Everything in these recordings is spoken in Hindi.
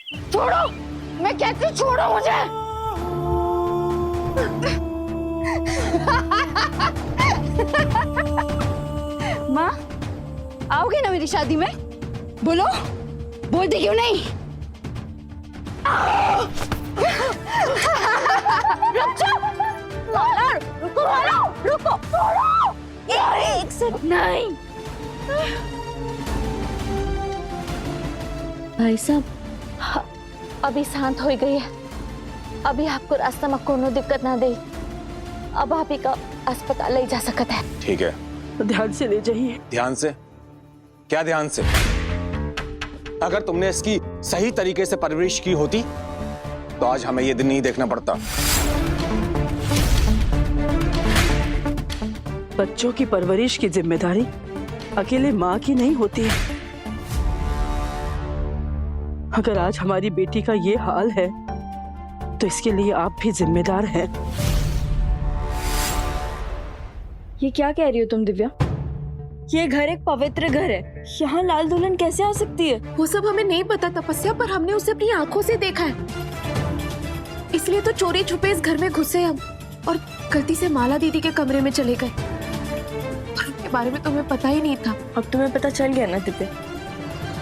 छोड़ो, मैं कैसे छोड़ू मुझे? माँ, आओगे ना मेरी शादी में? बोलो, बोलती क्यों नहीं? रुको, एक सेकंड। नहीं भाई साहब, अभी शांत हो गई है। अभी आपको रास्ता में कोनो दिक्कत ना दे। अब आप ही का अस्पताल ले जा सकते हैं। ठीक है, तो ध्यान से ले जाइए। ध्यान से? क्या ध्यान से? अगर तुमने इसकी सही तरीके से परवरिश की होती तो आज हमें ये दिन नहीं देखना पड़ता। बच्चों की परवरिश की जिम्मेदारी अकेले माँ की नहीं होती है। अगर आज हमारी बेटी का ये हाल है तो इसके लिए आप भी जिम्मेदार हैं। ये क्या कह रही हो तुम दिव्या? ये घर एक पवित्र घर है, यहाँ लाल दुल्हन कैसे आ सकती है? वो सब हमें नहीं पता तपस्या, पर हमने उसे अपनी आंखों से देखा है। इसलिए तो चोरी छुपे इस घर में घुसे हम और गलती से माला दीदी के कमरे में चले गए। और उनके बारे में तुम्हें पता ही नहीं था। अब तुम्हें पता चल गया ना दिव्या,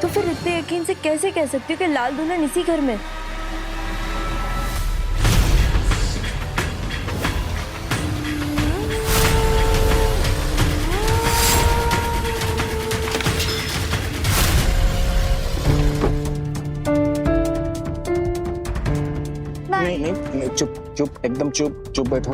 तो फिर इतने यकीन से कैसे कह सकती हो कि लाल दुल्हन इसी घर में? नहीं, चुप चुप, एकदम चुप चुप बैठो।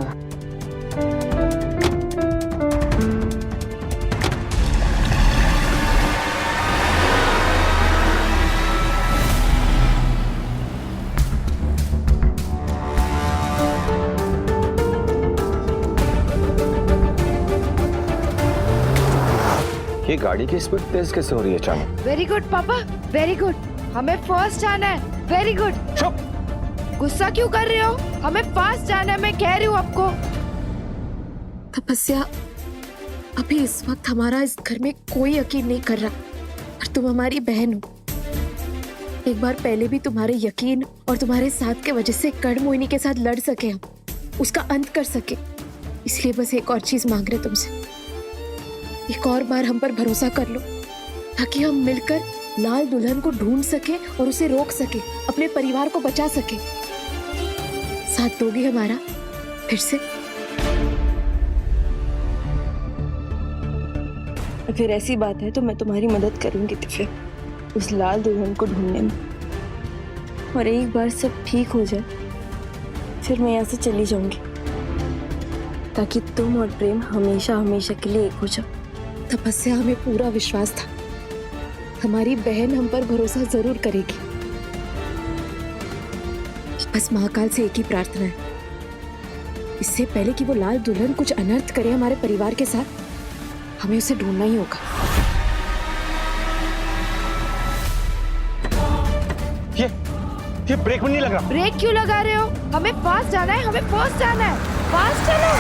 ये गाड़ी की स्पीड तेज कैसे हो रही है अचानक? वेरी गुड पापा, वेरी गुड। हमें फर्स्ट जाना है। Very good. चुप! गुस्सा क्यों कर रहे हो? हमें फास्ट जाना है, मैं कह रही हूँ आपको। तपस्या, अभी इस वक्त हमारा इस घर में कोई यकीन नहीं कर रहा, और तुम हमारी बहन हो। एक बार पहले भी तुम्हारे यकीन और तुम्हारे साथ के वजह से कर्ण मोहिनी के साथ लड़ सके हम, उसका अंत कर सके। इसलिए बस एक और चीज मांग रहे तुमसे, एक और बार हम पर भरोसा कर लो, ताकि हम मिलकर लाल दुल्हन को ढूंढ सके और उसे रोक सके, अपने परिवार को बचा सके। साथ दोगे हमारा फिर से? अगर ऐसी बात है तो मैं तुम्हारी मदद करूंगी दिव्या, उस लाल दुल्हन को ढूंढने में। और एक बार सब ठीक हो जाए फिर मैं यहाँ से चली जाऊंगी, ताकि तुम और प्रेम हमेशा हमेशा के लिए एक हो जाओ। तपस्या, हमें पूरा विश्वास था हमारी बहन हम पर भरोसा जरूर करेगी। बस महाकाल से एक ही प्रार्थना है, इससे पहले कि वो लाल दुल्हन कुछ अनर्थ करे हमारे परिवार के साथ, हमें उसे ढूंढना ही होगा। ये ब्रेक में नहीं लग रहा। ब्रेक क्यों लगा रहे हो? हमें फास्ट जाना है, हमें फास्ट जाना है। फास्ट चलो,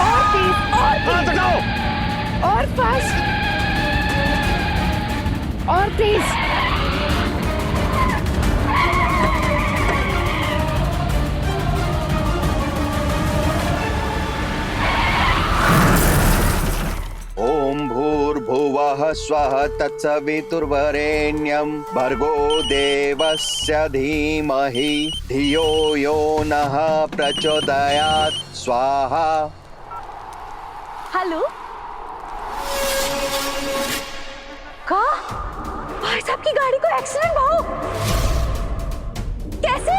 और तेज, और तेज, और फास्ट, और तेज। ओम भूर्भुवः स्वः तत्सवितुर्वरेण्यं भर्गो देवस्य धीमहि धियो यो नः प्रचोदयात् स्वाहा। हेलो, का भाई साहब की गाड़ी को एक्सीडेंट भाऊ, कैसे?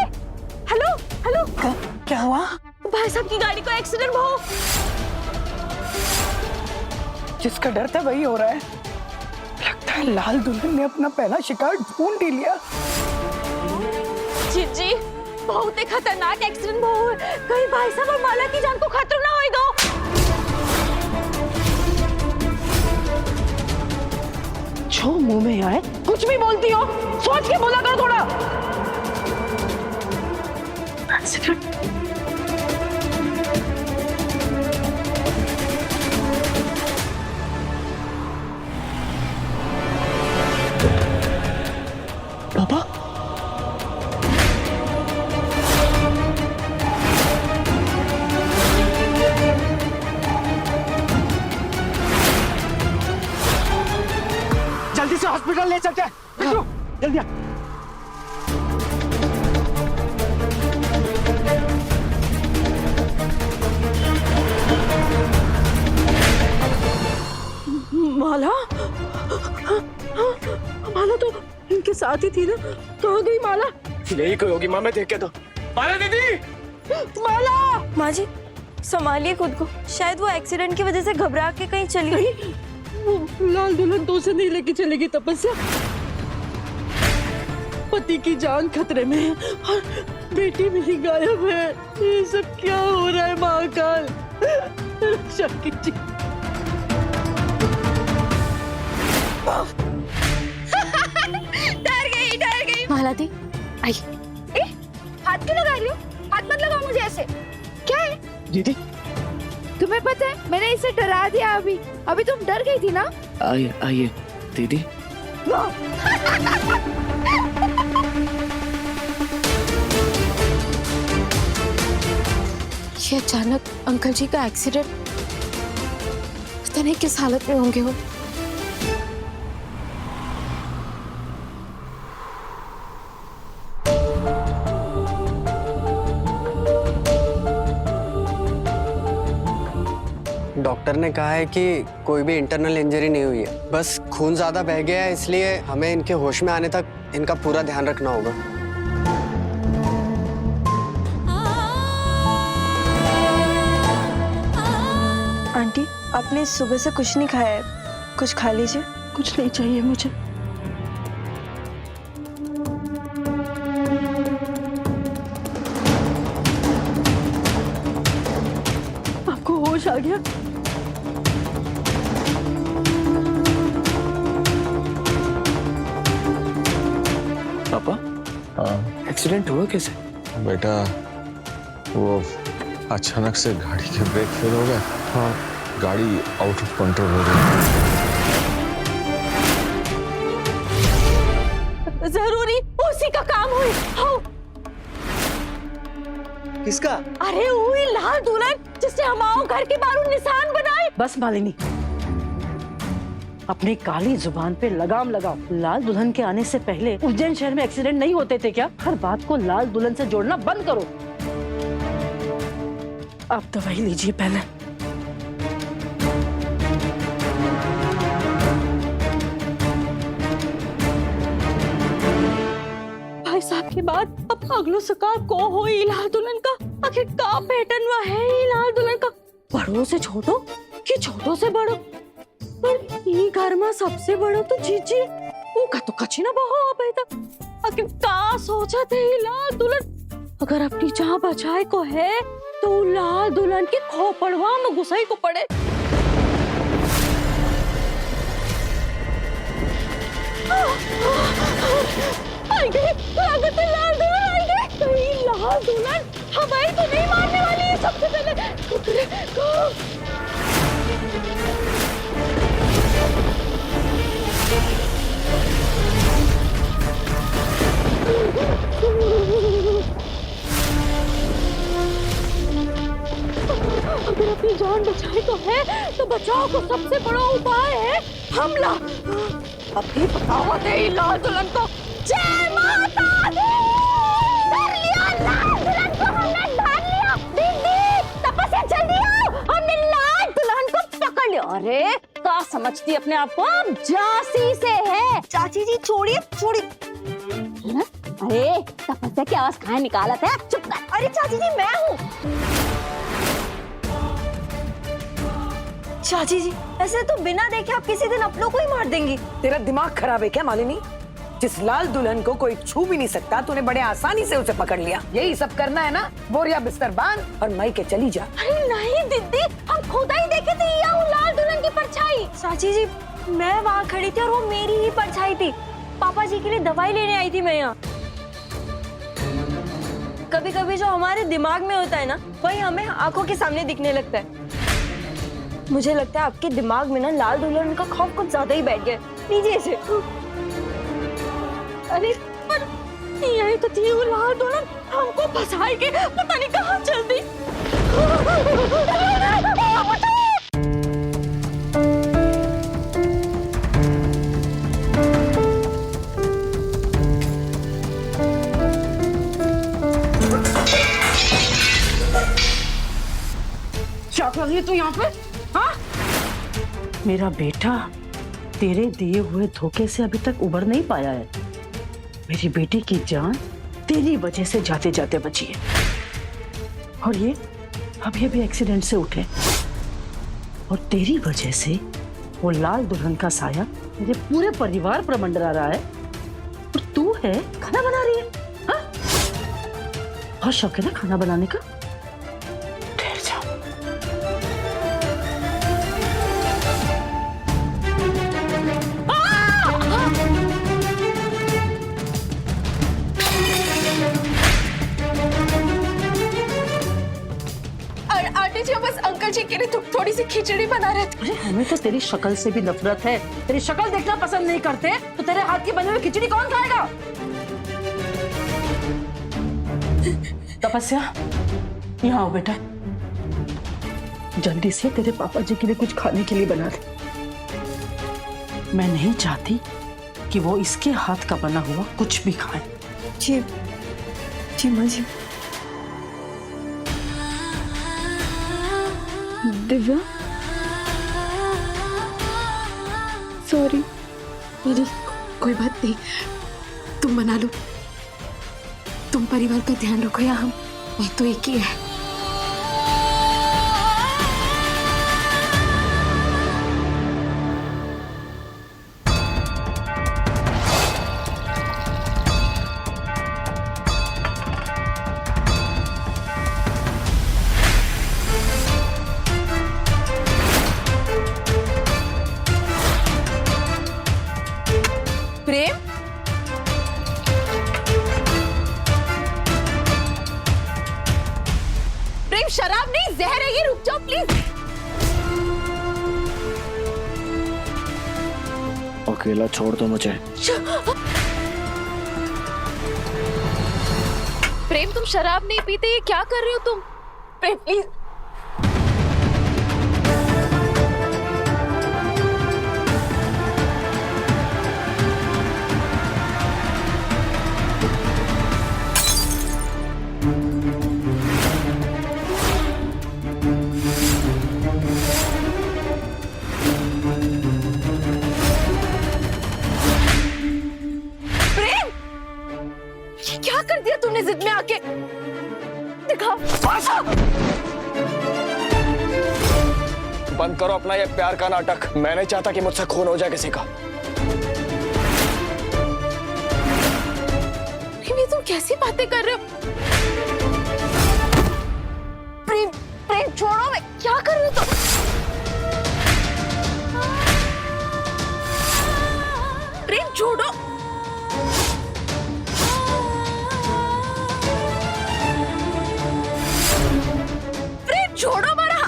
हेलो हेलो, क्या हुआ? भाई साहब की गाड़ी को एक्सीडेंट भाऊ। जिसका डर था वही हो रहा है। लगता है लाल दुल्हन ने अपना पहला शिकार ढूंढ ही लिया। जी जी, बहुत ही खतरनाक एक्सीडेंट भाऊ है। कहीं भाई साहब और माला की जान को खतरा ना होए दो। जो मुंह में आए कुछ भी बोलती हो, सोच के बोला करो थोड़ा। जल्दी आ। माला माला तो इनके साथ ही थी ना, कहाँ गई माला? यही कोई होगी माँ, मैं देख के तो। माला दीदी, माला! माँ जी संभालिए खुद को, शायद वो एक्सीडेंट की वजह से घबरा के कहीं चली गई। लाल दुल्हन तो उसे नहीं लेके चलेगी तपस्या। पति की जान खतरे में है और बेटी मेरी गायब है। ये सब क्या हो रहा है महाकाल? रक्षा कीजिए। डर गई। माला दी आई। हाथ क्यों लगा रही हो? हाथ मत लगाओ मुझे ऐसे। क्या है दीदी तुम्हें पता है मैंने इसे डरा दिया। अभी तुम डर गई थी ना। आइए आइए दीदी। ये अचानक अंकल जी का एक्सीडेंट, पता नहीं किस हालत में होंगे वो। डॉक्टर ने कहा है कि कोई भी इंटरनल इंजरी नहीं हुई है, बस खून ज्यादा बह गया है, इसलिए हमें इनके होश में आने तक इनका पूरा ध्यान रखना होगा। आंटी आपने सुबह से कुछ नहीं खाया है, कुछ खा लीजिए। कुछ नहीं चाहिए मुझे। आपको होश आ गया? पापा, हाँ एक्सीडेंट हुआ कैसे? बेटा, वो अचानक से गाड़ी के ब्रेक फेल हो गए। हाँ, गाड़ी आउट ऑफ कंट्रोल हो गई। जरूरी उसी का काम हुई। हाँ। किसका? अरे हुई लाल दुल्हन जिससे हमारे घर के बाहर निशान बनाए। बस मालिनी, अपनी काली जुबान पे लगाम लगाओ। लाल दुल्हन के आने से पहले उज्जैन शहर में एक्सीडेंट नहीं होते थे क्या? हर बात को लाल दुल्हन से जोड़ना बंद करो। आप दवाई लीजिए पहले। भाई साहब के बाद अब अगलो सका को हो लाल दुल्हन का। आखिर का पैटर्न हुआ है ये लाल दुल्हन का? बड़ों से छोटो कि छोटों से बड़ो? पर ये घर में सबसे बड़ो तो जीजी, वो का तो कची ना बहो आ था। आखिर का सोचा थे ये लाल दुल्हन? अगर अपनी जान बचाए को है तो लाल दुल्हन के खोपड़वा में घुसाई को पड़े। आई गई, लागत है लाल दुल्हन आई गई। कहीं लाल दुल्हन हमारी तो नहीं मारने वाली है। सबसे पहले अगर अपनी जान बचाए तो है तो बचाव को सबसे बड़ा उपाय है हमला। अभी बतावत है लाल दुल्हन को। जय माता दी! धर लिया लाल दुल्हन को, हमने धर लिया। दीदी तपस्या जल्दी आओ, हमने लाल दुल्हन को पकड़ लिया। अरे क्या समझती अपने आप को? अब झांसी से है। चाची जी छोड़िए छोड़िए। अरे तपस्या की आवाज कहाँ निकाला था? चुप कर। अरे चाची जी मैं हूँ। चाची जी ऐसे तो बिना देखे आप किसी दिन अपनों को ही मार देंगी। तेरा दिमाग खराब है क्या मालिनी? जिस लाल दुल्हन को कोई छू भी नहीं सकता, तूने बड़े आसानी से उसे पकड़ लिया। यही सब करना है ना? बोरिया बिस्तर बांध और मई के चली जा। अरे नहीं दीदी, हम खुद ही देखे थे ये लाल दुल्हन की परछाई। चाची जी मैं वहाँ खड़ी थी और वो मेरी ही परछाई थी। पापा जी के लिए दवाई लेने आई थी मैं यहाँ। कभी कभी जो हमारे दिमाग में होता है ना, वही हमें आंखों के सामने दिखने लगता है। मुझे लगता है आपके दिमाग में ना लाल दुल्हन का खौफ कुछ ज्यादा ही बैठ गया। लीजिए इसे। अरे पर यही तो थी वो लाल दुल्हन, हमको फंसाई के पता नहीं कहाँ चल दी। रही है तू यहाँ पे? हाँ? मेरा बेटा तेरे दिए हुए धोखे से अभी तक उबर नहीं पाया है। मेरी बेटी की जान तेरी वजह से जाते जाते बची है, और ये अभी अभी एक्सीडेंट से उठे, और तेरी वजह से वो लाल दुल्हन का साया मेरे पूरे परिवार पर मंडरा रहा है, और तू है खाना बना रही है। हाँ? बहुत शौक है ना खाना बनाने का? ठहर जा। आंटी जी बस अंकल जी के लिए थोड़ी सी खिचड़ी बना रहे थे। अरे हमें तो तेरी शक्ल से भी नफरत है। तेरी शक्ल देखना पसंद नहीं करते तो तेरे हाथ की बनी हुई खिचड़ी कौन खाएगा? तपस्या, यहाँ आओ बेटा। जल्दी से तेरे पापा जी के लिए कुछ खाने के लिए बना दे। मैं नहीं चाहती कि वो इसके हाथ का बना हुआ कुछ भी खाए। जी जी माँ जी। दिव्या, सॉरी। नहीं, कोई बात नहीं, तुम बना लो। तुम परिवार का ध्यान रखो या हम तो एक ही है। प्रेम, प्रेम शराब नहीं, जहर है ये। रुक जाओ प्लीज। अकेला छोड़ दो मुझे। प्रेम तुम शराब नहीं पीते, ये क्या कर रहे हो तुम? प्रेम प्लीज। क्या कर दिया तूने जिद में आके? दिखाओ। बंद करो अपना ये प्यार का नाटक। मैं नहीं चाहता कि मुझसे खून हो जाए किसी का। ये तुम कैसी बातें कर रहे हो? प्रेम, प्रेम छोड़ो। मैं क्या कर रहे हो तुम? प्रेम छोड़ो। छोड़ो मेरा।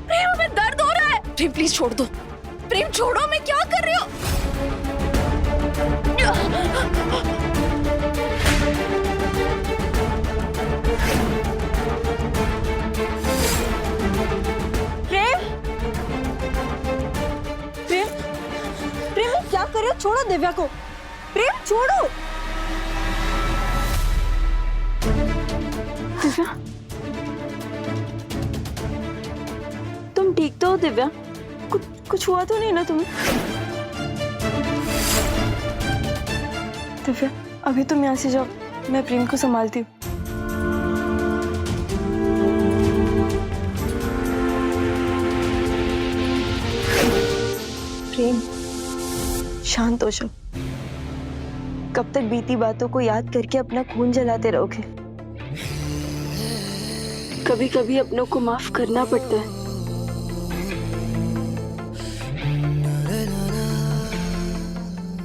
प्रेम हमें दर्द हो रहा है। प्रेम प्लीज छोड़ दो। प्रेम छोड़ो, मैं क्या कर रही हूँ? प्रेम, प्रेम, प्रेम क्या कर रहे हो? छोड़ो दिव्या को। प्रेम छोड़ो। दिव्या, तुम ठीक तो हो दिव्या? कुछ हुआ तो नहीं ना तुम्हें? दिव्या, अभी तुम यहाँ से जाओ, मैं प्रेम को संभालती हूँ। प्रेम, शांत हो जाओ। कब तक बीती बातों को याद करके अपना खून जलाते रहोगे? कभी कभी अपनों को माफ करना पड़ता है।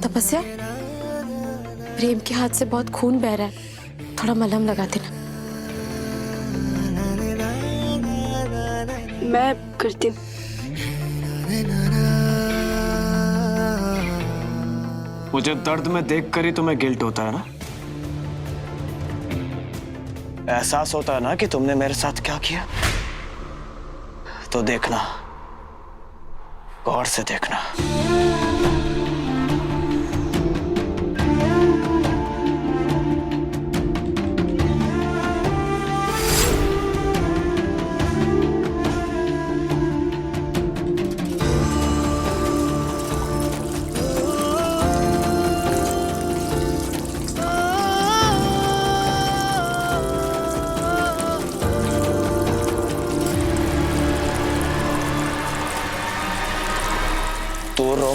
तपस्या, प्रेम के हाथ से बहुत खून बह रहा है, थोड़ा मलहम लगा देना। मैं करती हूँ। मुझे दर्द में देखकर ही तुम्हें गिल्ट होता है ना? एहसास होता है ना कि तुमने मेरे साथ क्या किया? तो देखना, गौर से देखना।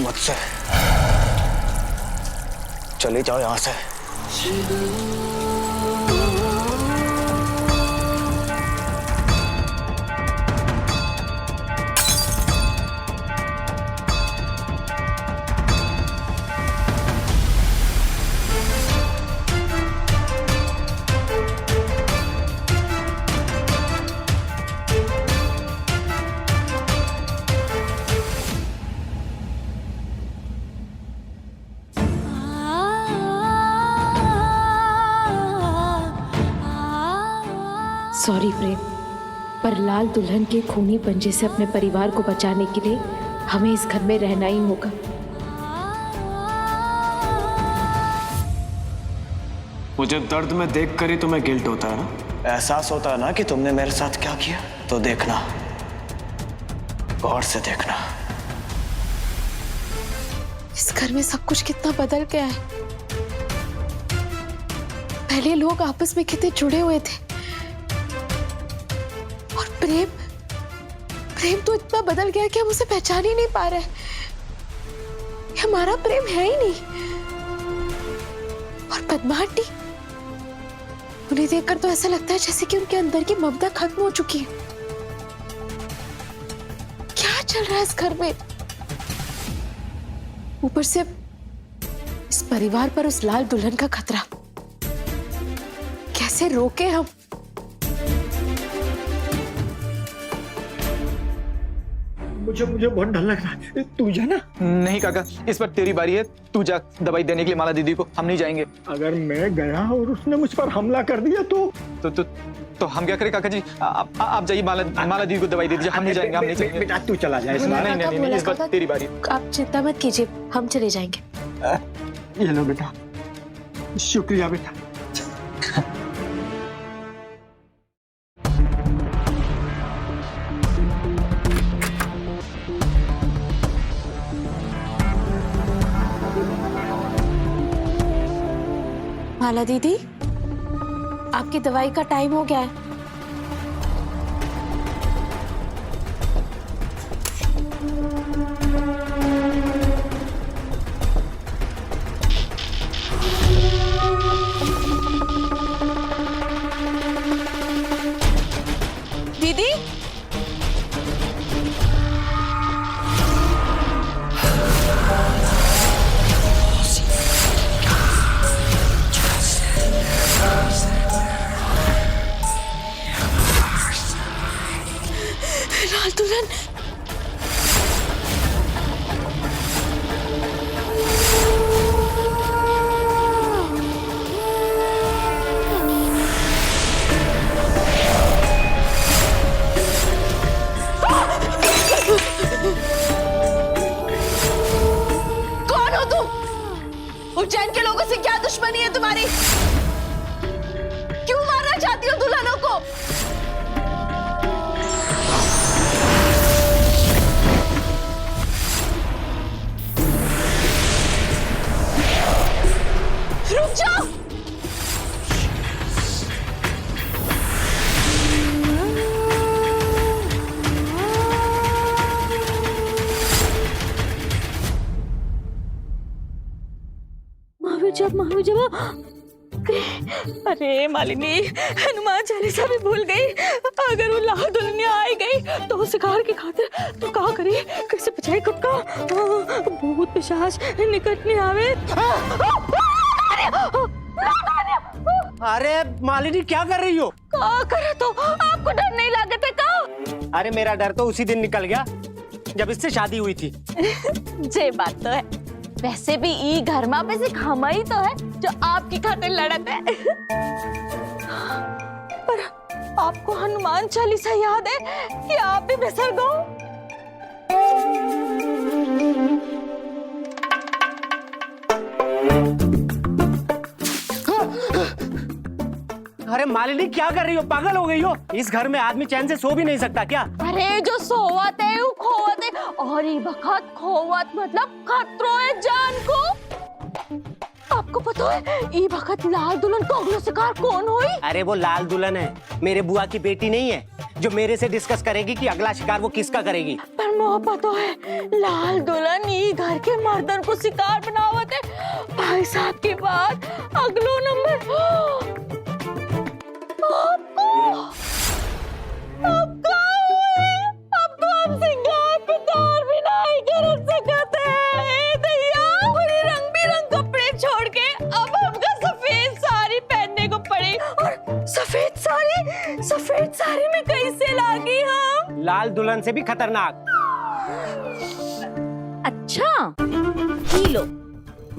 मुझसे। चले जाओ यहां से। सॉरी प्रेम, पर लाल दुल्हन के खूनी पंजे से अपने परिवार को बचाने के लिए हमें इस घर में रहना ही होगा। मुझे दर्द में देख कर ही तुम्हें गिल्ट होता है ना, एहसास होता है ना कि तुमने मेरे साथ क्या किया। तो देखना, गौर से देखना। इस घर में सब कुछ कितना बदल गया है। पहले लोग आपस में कितने जुड़े हुए थे, और प्रेम प्रेम तो इतना बदल गया कि हम उसे पहचान ही नहीं पा रहे। ये हमारा प्रेम है ही नहीं। और पद्मा आंटी, उन्हें देखकर तो ऐसा लगता है जैसे कि उनके अंदर की ममता खत्म हो चुकी है। क्या चल रहा है इस घर में? ऊपर से इस परिवार पर उस लाल दुल्हन का खतरा। कैसे रोके हम? मुझे बहुत डर लग रहा है। तू जा ना। नहीं काका, इस बार तेरी बारी है। तू जा दवाई देने के लिए माला दीदी को, हम नहीं जाएंगे। अगर मैं गया और उसने मुझ पर हमला कर दिया तो हम क्या करें काका जी? आप जाइए, माला दीदी को दवाई दे दीजिए। हम नहीं जाएंगे, हम नहीं जाएंगे। बेटा तू चला जाए इस बार। नहीं, इस बार तेरी बारी। आप चिंता मत कीजिए, हम चले जाएंगे। ये लो बेटा, शुक्रिया बेटा। माला दीदी, आपकी दवाई का टाइम हो गया है। दीदी, लाल दुल्हन। कौन हो तुम? उज्जैन के लोगों से क्या दुश्मनी है तुम्हारी? क्यों मारना चाहती हो दुल्हनों को? रुक जाओ। महावीर जब अरे मालिनी, हनुमान चालीसा भी भूल गई। अगर वो लाल दुल्हनिया आई गई तो शिकार की खातिर तो क्या करी? कैसे बचाए खुद का? भूत पिशाच निकट नहीं आवे। अरे मालिनी क्या कर रही हो? क्या करे तो? आपको डर नहीं लगता का? अरे मेरा डर तो उसी दिन निकल गया जब इससे शादी हुई थी। जे बात तो है। वैसे भी ई घर में पे सिर्फ हम ही तो है जो आपकी खातिर लड़ते है। पर आपको हनुमान चालीसा याद है कि आप भी बिसर गए? अरे मालिनी क्या कर रही हो? पागल हो गई हो? इस घर में आदमी चैन से सो भी नहीं सकता क्या? अरे जो सोवत है वो खोवत है, और ये बखत खोवत मतलब खतरो है जान को। आपको पता है ये बखत लाल दुल्हन को अगला शिकार कौन हुई? अरे वो लाल दुल्हन है, मेरे बुआ की बेटी नहीं है जो मेरे से डिस्कस करेगी कि अगला शिकार वो किसका करेगी। पर मोहब्बत है लाल दुल्हन ई घर के मर्दन को शिकार बनावत है। भाई साहब के बाद अगलो नंबर अब तो हम सिंगार पे तार भी नहीं कर सकते हैं दैया। पूरे रंग बिरंग कपड़े छोड़ के अब हमका सफेद साड़ी पहनने को पड़े। और सफेद साड़ी में कैसे लागी हम? लाल दुल्हन से भी खतरनाक। अच्छा ही लो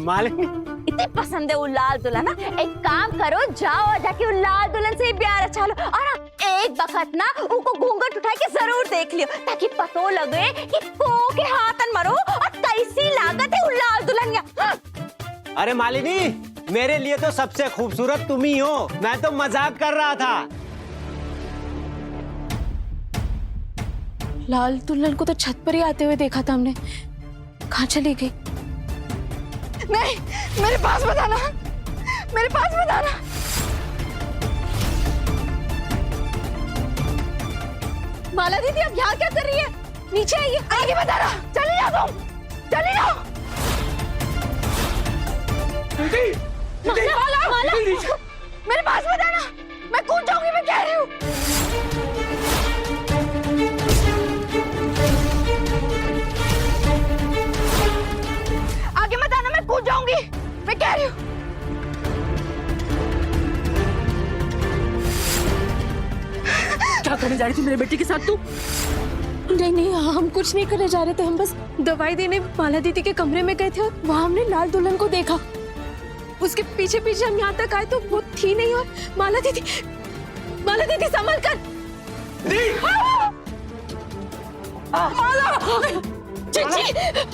मालिनी, इतनी पसंद है वो लाल दुल्हन ना, एक काम करो जाओ और जाके वो लाल दुल्हन से प्यार अच्छा लो और ना एक बखत ना उनको घूंघट उठा के जरूर देख लियो ताकि पतो लगे कि को के हाथन मरो और कैसी लागत है वो लाल दुल्हन। अरे मालिनी, मेरे लिए तो सबसे खूबसूरत तुम ही हो, मैं तो मजाक कर रहा था। लाल दुल्हन को तो छत पर ही आते हुए देखा था हमने, कहाँ चली गई? नहीं, मेरे पास बताना, मेरे पास बताना। माला दीदी अब यहाँ क्या कर रही है? नीचे आइए, आगे बताना। चली जाओ तुम, चली जाओ। माला, माला, मेरे पास बताना, मैं कूद जाऊंगी, मैं कह रही हूँ। आगे मत आना, मैं कूद जाऊंगी, मैं कह रही हूँ। क्या करने जा रही थी मेरे बेटे के साथ तू? नहीं नहीं, हम कुछ नहीं करने जा रहे थे, हम बस दवाई देने माला दीदी के कमरे में गए थे और वहाँ हमने लाल दुल्हन को देखा। उसके पीछे पीछे हम यहाँ तक आए तो वो थी नहीं और माला दीदी संभल कर।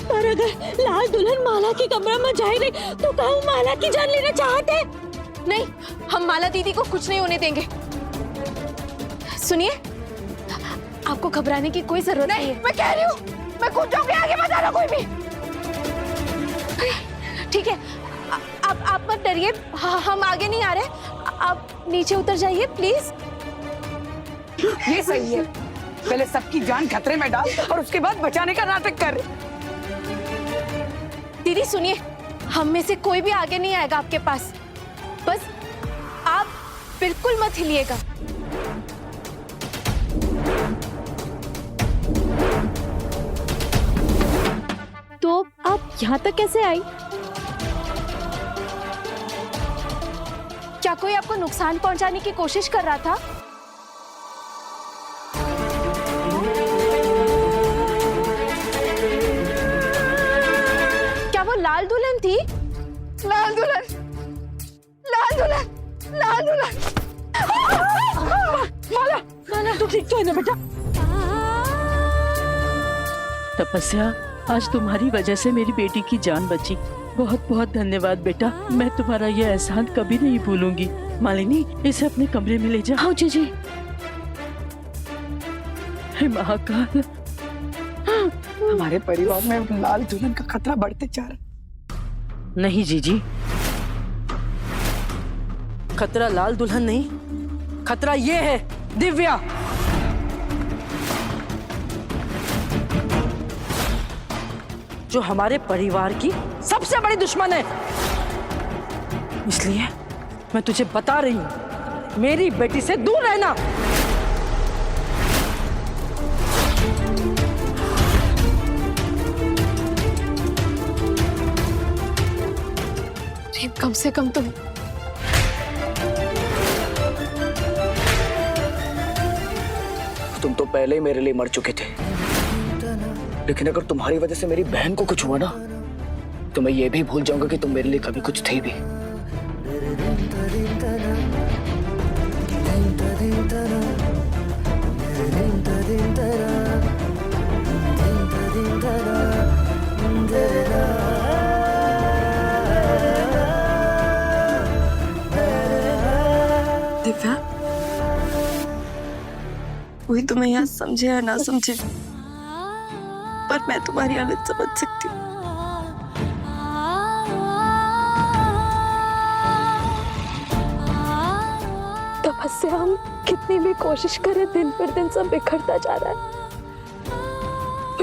पर अगर लाल दुल्हन माला के कमरा में जाए नहीं तो कहूँ माला की जान लेना चाहते? नहीं, हम माला दीदी को कुछ नहीं होने देंगे। सुनिए, आपको घबराने की कोई जरूरत नहीं है। मैं कह रही हूँ, मैं कूद जाऊंगी, आगे मत आना कोई भी। ठीक है, आप मत डरिए, हम आगे नहीं आ रहे, आप नीचे उतर जाइए प्लीज। ये सही है, पहले सबकी जान खतरे में डाल और उसके बाद बचाने का नाटक कर। दीदी सुनिए, हम में से कोई भी आगे नहीं आएगा आपके पास, बस आप बिल्कुल मत हिलिएगा। तो आप यहाँ तक कैसे आई? क्या कोई आपको नुकसान पहुंचाने की कोशिश कर रहा था? क्या वो लाल दुल्हन थी? लाल दुल्हन, लाल दुल्हन, लाल दुल्हन। माला, माला तू ठीक तो है ना बेटा? तपस्या, आज तुम्हारी वजह से मेरी बेटी की जान बची। बहुत बहुत धन्यवाद बेटा, मैं तुम्हारा ये एहसान कभी नहीं भूलूंगी। मालिनी, इसे अपने कमरे में ले जा। हाँ जी जी। हे महाकाल, हमारे परिवार में लाल दुल्हन का खतरा बढ़ते जा रहा। नहीं जीजी, खतरा लाल दुल्हन नहीं, खतरा ये है दिव्या। जो हमारे परिवार की सबसे बड़ी दुश्मन है। इसलिए मैं तुझे बता रही हूं, मेरी बेटी से दूर रहना। कम से कम तुम तो पहले ही मेरे लिए मर चुके थे, लेकिन अगर तुम्हारी वजह से मेरी बहन को कुछ हुआ ना, तो मैं ये भी भूल जाऊंगा कि तुम मेरे लिए कभी कुछ थे भी। दिव्या, कोई तुम्हें यहाँ समझे या ना समझे, पर मैं तुम्हारी हालत समझ सकती हूँ। तपस्या, हम कितनी भी कोशिश करें दिन पर दिन सब बिखरता जा रहा है,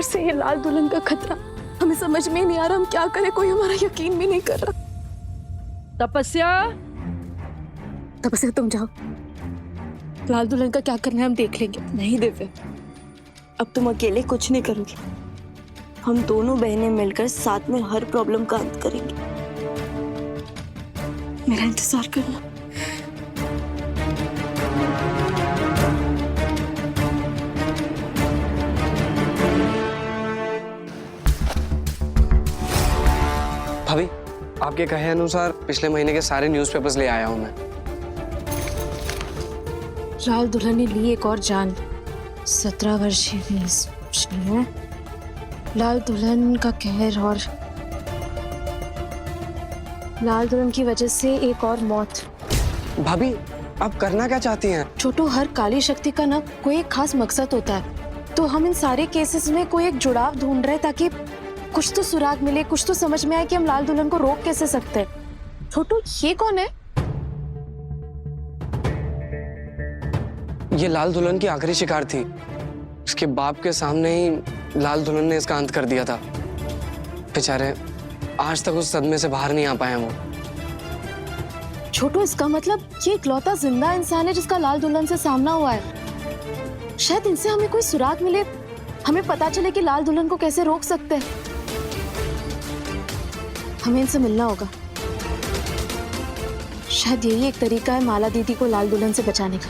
ऊपर से ये लाल दुल्हन का खतरा, हमें समझ में नहीं आ रहा हम क्या करें, कोई हमारा यकीन भी नहीं कर रहा। तपस्या, तपस्या तुम जाओ, लाल दुल्हन का क्या करना है हम देख लेंगे। नहीं दिव्या, अब तुम अकेले कुछ नहीं करोगी, हम दोनों बहनें मिलकर साथ में हर प्रॉब्लम का अंत करेंगे। मेरा इंतजार करना। भाभी, आपके कहे अनुसार पिछले महीने के सारे न्यूज़पेपर्स ले आया हूं मैं। लाल दुल्हन ने ली एक और जान, 17 वर्षीय है लाल दुल्हन का कहर, और लाल दुल्हन की वजह से एक और मौत। भाभी, आप करना क्या चाहती हैं? छोटू, हर काली शक्ति का ना कोई एक खास मकसद होता है, तो हम इन सारे केसेस में कोई एक जुड़ाव ढूंढ रहे हैं ताकि कुछ तो सुराग मिले, कुछ तो समझ में आए कि हम लाल दुल्हन को रोक कैसे सकते हैं। छोटू, ये कौन है? ये लाल दुल्हन की आखिरी शिकार थी। उसके बाप के सामने ही लाल दुल्हन ने इसका अंत कर दिया था। बेचारे आज तक उस सदमे से बाहर नहीं आ पाए वो। छोटू, इसका मतलब ये इकलौता जिंदा इंसान है जिसका लाल दुल्हन से सामना हुआ है। शायद इनसे हमें कोई सुराग मिले, हमें पता चले कि लाल दुल्हन को कैसे रोक सकते हैं। हमें इनसे मिलना होगा। शायद यही एक तरीका है माला दीदी को लाल दुल्हन से बचाने का।